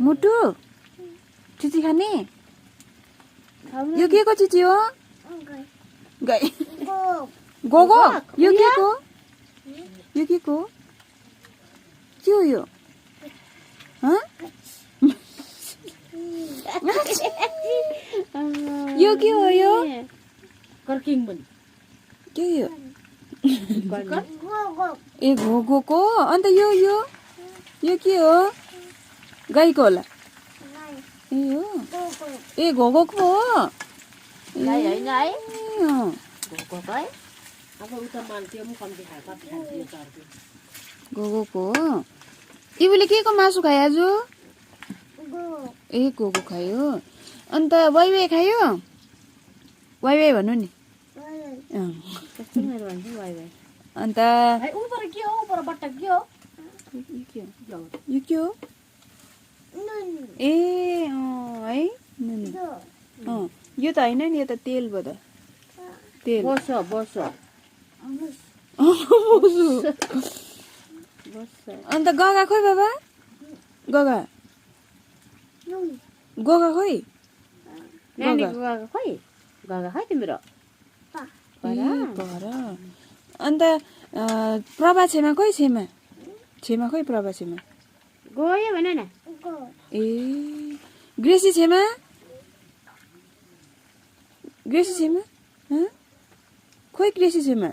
मुटु चिची खाने यो के को चिची हो गाई गोगो यो के को के हो यो यो के हो यो कर्किङ बन के यो ए घोघोको अन्त यो के हो गाईको होला ए हो ए घोघोको हो गाई हैन है अँ। घोको है अब उता मान्छे पनि कम्ती खायो घोघोको हो तिमीले के को मासु खायो आज ए घोघो खायो अन्त वाइ खायो वाइ भन्नु नि अँ। कस्तो मेरो भन्छ वाइ वाइ अन्त है उपर के हो उपर बट्टा के हो यो के हो ए अँ है अँ यो त होइन नि यो त तेल भयो त तेल बस्छ बस्छ अन्त गगा खोइ बाबा गगा गगा खोइ नानीको गएको खै गएको खै तिम्रो घर अन्त प्रभा छेमा खोइ छेमा खोइ प्रभा छेमा गयो भन न ए ग्रेसी छेमा हँ खोइ ग्रेसी छेमा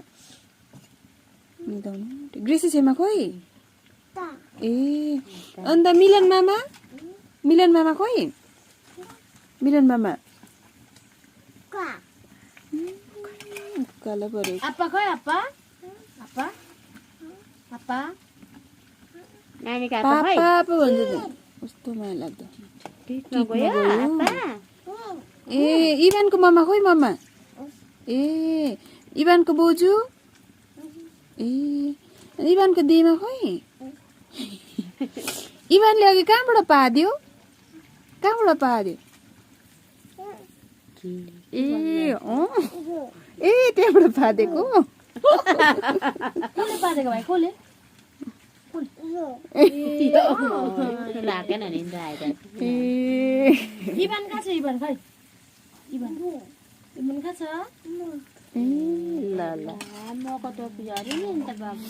ग्रेसी छेमा खोइ ए अन्त मिलन मामा खोइ मिलन मामा कालो पऱ्यो आप्पा खै आप्पा आप्पा आप्पा नानीको आप्पा खै पापा पो भन्छ त कस्तो माया लाग्दो टिचमा गयो आप्पा ए इभानको मामा खोइ मामा ए इभानको बोजू ए इभानको दिमा खोइ इभानले अघि कहाँबाट पादियो ए अँ ए त्यहाँबाट पादेको कसले पादेको भाइ कसले लागेन नि ए इभान कहाँ छ इभान खै इभान कहाँ छ ए ल म कतो पुजारी नि अन्त बाबु